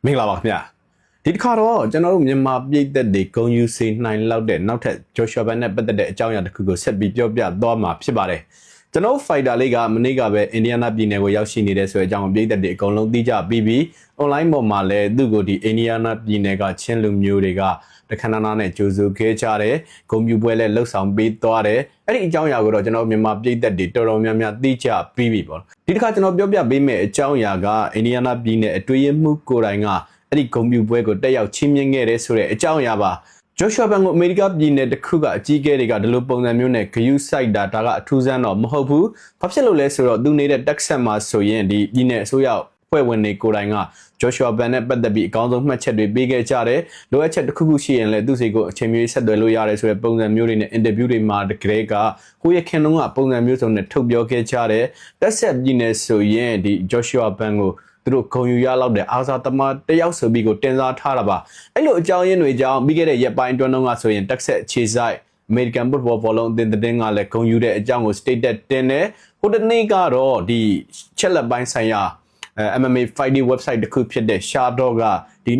မင်္ဂလာပါခင်ဗျာဒီတစ်ခါတော့ကျွန်တော်တို့မြန်မာပြည်သက်တွေဂုံယူစေနိုင်လောက်တဲ့နောက်ထပ် Joshua Ban နဲ့ပတ်သက်တဲ့အကြောင်းအရာတစ်ခုကိုဆက်ပြီးပြောပြသွားမှာဖြစ်ပါတယ်ကျွန်တော် fighter လေးကမနေ့ကပဲ Indiana ပြည်နယ်ကိုရောက်ရှိနေတဲ့ဆိုတဲ့အကြောင်းပြည်သက်တွေအကုန်လုံးသိကြပြီး online ပေါ်မှာလည်းသူ့ကိုဒီ Indiana ပြည်နယ်ကချင်းလူမျိုးတွေကတခဏနာနဲ့ကြိုးစုခဲ့ကြတယ်ဂုံပြူပွဲလည်းလှုပ်ဆောင်ပေးသွားတယ်အဲ့ဒီအကြောင်းအရာကိုတော့ကျွန်တော်မြန်မာပြည်သက်တွေတော်တော်များများသိကြပြီးပြီပေါ့ဒီတစ်ခါကျွန်တော်ပြောပြပေးမယ့်အကြောင်းအရာက Indiana ပြည်နယ်အတွင်းမှုကိုယ်တိုင်ကအဲ့ဒီဂုံပြူပွဲကိုတက်ရောက်ချင်းမြင့်ခဲ့တဲ့ဆိုတဲ့အကြောင်းအရာပါJoshua Ban ကိုအမေရိကပြည်နယ်တစ်ခုကအကြီးအကဲတွေကဒီလိုပုံစံမျိုးနဲ့ဂယုစိုက်တာဒါကအထူးဆန်းတော့မဟုတ်ဘူး။ဘာဖြစ်လို့လဲဆိုတော့သူနေတဲ့ Texas မှာဆိုရင်ဒီပြည်နယ်အစိုးရဖွဲ့ဝင်တွေကိုယ်တိုင်က Joshua Ban နဲ့ပတ်သက်ပြီးအကောင်းဆုံးမှတ်ချက်တွေပေးခဲ့ကြတယ်။လိုအပ်ချက်တစ်ခုခုရှိရင်လည်းသူ့စီကိုအချိန်မျိုးဆက်သွယ်လို့ရတယ်ဆိုတဲ့ပုံစံမျိုးတွေနဲ့ interview တွေမှာတကယ်ကဟိုရခင်တုန်းကပုံစံမျိုးစုံနဲ့ထုတ်ပြောခဲ့ကြတယ်။ Texas ပြည်နယ်ဆိုရင်ဒီ Joshua Ban ကိုသူတို့ဂုံယူရလောက်တဲ့အားစားသမားတယောက်ဆိုပြီးကိုတင်စားထားတာပါအဲ့လိုအကြောင်းရင်းတွေကြောင့်ပြီးခဲ့တဲ့ရက်ပိုင်းအတွင်းကဆိုရင် Texas အခြေစိုက် American Football ဘောလုံးအသင်းသတင်းကလည်းဂုံယူတဲ့အကြောင်းကို stated တင်တယ်ဟိုတနေ့ကတော့ဒီချက်လက်ပိုင်းဆိုင်ရာ MMA fighting website တစ်ခုဖြစ်တဲ့ Shardog ကဒီ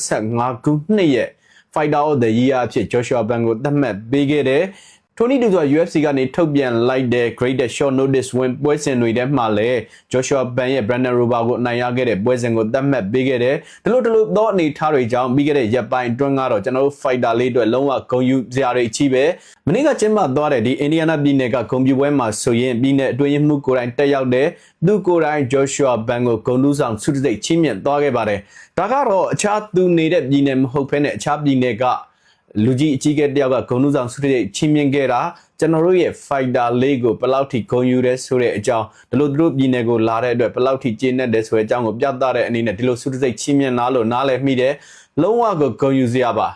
2025ခုနှစ်ရဲ့ Fighter of the Year အဖြစ် Joshua Ban ကိုသတ်မှတ်ပေးခဲ့တယ်Tony Duzo UFC ကနေထုတ်ပြန်လိုက်တဲ့ Greatest Short Notice ဝင်ပွဲစဉ်တွေထဲမှာလည်း Joshua Ban ရဲ့ Brandon Rober ကိုအနိုင်ရခဲ့တဲ့ပွဲစဉ်ကိုသတ်မှတ်ပေးခဲ့တယ်။ဒီလိုသောအနေထားတွေကြောင့်ပြီးခဲ့တဲ့ရက်ပိုင်းအတွင်းကတော့ကျွန်တော်တို့ fighter လေးတွေလုံးဝဂုဏ်ယူစရာတွေအကြီးပဲ။မနေ့ကကျင်းပသွားတဲ့ဒီ Indiana ပြည်နယ်ကဂုဏ်ပြုပွဲမှာဆိုရင်ပြည်နယ်အတွင်းမှုကိုယ်တိုင်တက်ရောက်တဲ့သူကိုယ်တိုင် Joshua Ban ကိုဂုဏ်ထူးဆောင်ဆုတံဆိပ်ချီးမြှင့်သွားခဲ့ပါတယ်။ဒါကတော့အခြားသူနေတဲ့ပြည်နယ်မဟုတ်ဘဲနဲ့အခြားပြည်နယ်ကလူကြီးအကြီးအကဲတယောက်ကဂုဏ်ထူးဆောင်ဆုတံဆိပ်ချီးမြှင့်ခဲ့တာကျွန်တော်တို့ရဲ့ fighter လေးကိုဘယ်လောက်ထိဂုဏ်ယူရဲဆိုတဲ့အကြောင်းဒီလိုသူတို့ပြည်နယ်ကိုလာတဲ့အတွက်ဘယ်လောက်ထိကျေနပ်တယ်ဆိုတဲ့အကြောင်းကိုပြသတဲ့အနေနဲ့ဒီလိုဆုတံဆိပ်ချီးမြှင့်လာလို့နားလည်မိတယ်လုံးဝကိုဂုဏ်ယူစရာပါ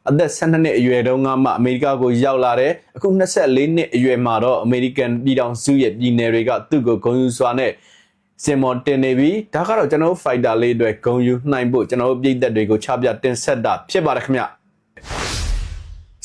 အသက်12နှစ်အရွယ်တုန်းကမှအမေရိကကိုရောက်လာတဲ့အခု24နှစ်အရွယ်မှာတော့ American ပြည်ထောင်စုရဲ့ပြည်နယ်တွေကသူ့ကိုဂုဏ်ယူစွာနဲ့စင်မော်တင်နေပြီဒါကတော့ကျွန်တော်တို့ fighter လေးတွေဂုဏ်ယူနိုင်ဖို့ကျွန်တော်တို့ပြည်သက်တွေကိုချပြတင်ဆက်တာဖြစ်ပါတယ်ခင်ဗျ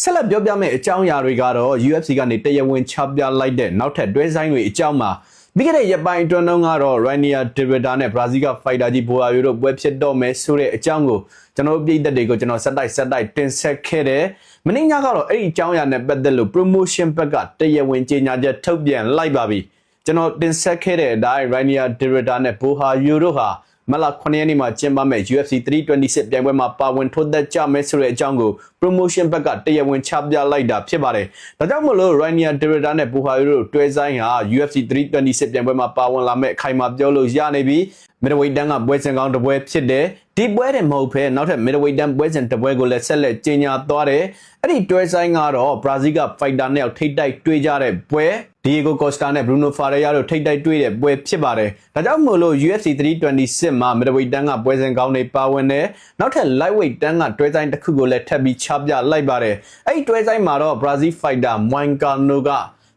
ဆက်လက်ပြောပြမယ့်အကြောင်းအရာတွေကတော့ UFC ကနေတရားဝင်ချပြလိုက်တဲ့နောက်ထပ်တွဲဆိုင်တွေအကြောင်းမှာပြီးခဲ့တဲ့ရက်ပိုင်းအတွင်းကတော့ Rania Derrida နဲ့ Brazil က fighter ကြီး Boa တို့ပွဲဖြစ်တော့မယ်ဆိုတဲ့အကြောင်းကိုကျွန်တော်တို့ပြည်သက်တွေကိုကျွန်တော်ဆက်တိုက်တင်ဆက်ခဲ့တယ်။မနေ့ညကတော့အဲ့ဒီအကြောင်းအရာနဲ့ပတ်သက်လို့ promotion ဘက်ကတရားဝင်ကြေညာချက်ထုတ်ပြန်လိုက်ပါပြီ။ကျွန်တော်တင်ဆက်ခဲ့တဲ့အတိုင်း Rania Derrida နဲ့ Boa တို့ဟာမလ9ရက်နေ့မှာကျင်းပမဲ့ UFC 326ပြိုင်ပွဲမှာပါဝင်ထိုးသက်ကြမယ်ဆိုတဲ့အကြောင်းကို promotion ဘက်ကတရားဝင်ချပြလိုက်တာဖြစ်ပါတယ်။ဒါကြောင့်မလို့ Rania Derrida နဲ့ Boa တို့တွဲဆိုင်ဟာ UFC 326ပြိုင်ပွဲမှာပါဝင်လာမဲ့အခိုင်အမာပြောလို့ရနေပြီ။ middleweight တန်းကပွဲစဉ်ကောင်းတစ်ပွဲဖြစ်တယ်။ဒီပွဲတင်မဟုတ်ဘဲနောက်ထပ် middleweight တန်းပွဲစဉ်တစ်ပွဲကိုလည်းဆက်လက်ကြီးညာသွားတယ်။အဲ့ဒီတွဲဆိုင်ကတော့ Brazil က fighter နဲ့ထိပ်တိုက်တွေ့ကြတဲ့ပွဲDiego Costa နဲ့ Bruno Ferreira တို့ထိပ်တိုက်တွေ့တဲ့ပွဲဖြစ်ပါတယ်။ဒါကြောင့်မို့လို့ UFC 326မှာ middleweight တန်းကပွဲစဉ်ကောင်းတွေပါဝင်တယ်။နောက်ထပ် lightweight တန်းကတွဲဆိုင်တစ်ခုကိုလည်းထပ်ပြီးချပြလိုက်ပါတယ်။အဲ့ဒီတွဲဆိုင်မှာတော့ Brazil fighter Moicano က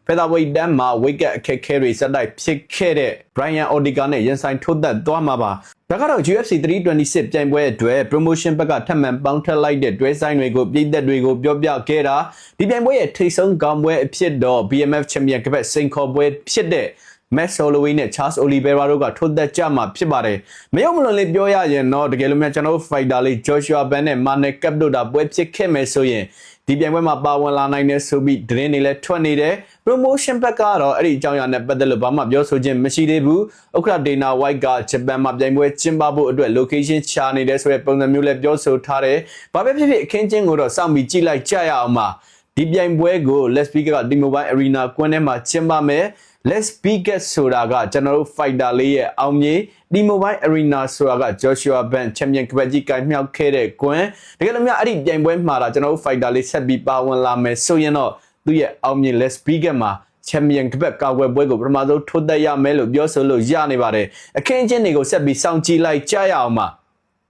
featherweight တန်းမှာ weight cut အခက်အခဲတွေစတိုက်ဖြစ်ခဲ့တဲ့ Brian Ortega နဲ့ရင်ဆိုင်ထိုးသက်သွားမှာပါ။ဒါကတော့ UFC 326ပြိုင်ပွဲအတွက် promotion ဘက်ကထပ်မံပေါင်းထပ်လိုက်တဲ့တွဲဆိုင်တွေကိုပြည်သက်တွေကိုပြောပြခဲ့တာဒီပြိုင်ပွဲရဲ့ထိပ်ဆုံးကောင်းပွဲအဖြစ်တော့ BMF Champion ကပတ်စိန်ခေါ်ပွဲဖြစ်တဲ့ Max Holloway နဲ့ Charles Oliveira တို့ကထိုးသက်ကြမှာဖြစ်ပါတယ်။မယုံမလွန်လေးပြောရရင်တော့တကယ်လို့များကျွန်တော်တို့ fighter လေး Joshua Ban နဲ့ Manel Kape တို့ဒါပွဲဖြစ်ခဲ့မယ်ဆိုရင်ဒီပြိုင်ပွဲမှာပါဝင်လာနိုင်တဲ့ဆိုပြီးသတင်းတွေလည်းထွက်နေတယ် promotion ဘက်ကတော့အဲ့ဒီအကြောင်းအရာနဲ့ပတ်သက်လို့ဘာမှပြောဆိုခြင်းမရှိသေးဘူးဥက္ကဋ္ဌ Dana White ကဂျပန်မှာပြိုင်ပွဲကျင်းပဖို့အတွက် location ချနေတယ်ဆိုတဲ့ပုံစံမျိုးလည်းပြောဆိုထားတယ်ဘာပဲဖြစ်ဖြစ်အခင်းချင်းကိုတော့စောင့်ပြီးကြည့်လိုက်ကြရအောင်ပါဒီပြိုင်ပွဲကို Let's Speak က T-Mobile Arena ကွင်းထဲမှာကျင်းပမယ်Let's Speak ဆိုတာကကျွန်တော်တို့ fighter လေးရဲ့အောင်မြေ T-Mobile Arena ဆိုတာက Joshua Ban Champion ကပတ်ကြီးကိုင်မြောက်ခဲ့တဲ့ကွင်းတကယ်လို့များအဲ့ဒီပြိုင်ပွဲမှာကျွန်တော်တို့ fighter လေးဆက်ပြီးပါဝင်လာမယ်ဆိုရင်တော့သူ့ရဲ့အောင်မြေ Let's Speak မှာ Champion ကပတ်ကာကွယ်ပွဲကိုပထမဆုံးထိုးသက်ရမယ်လို့ပြောဆိုလို့ရနေပါတယ်အခင်းချင်းတွေကိုဆက်ပြီးစောင့်ကြည့်လိုက်ကြရအောင်ပါ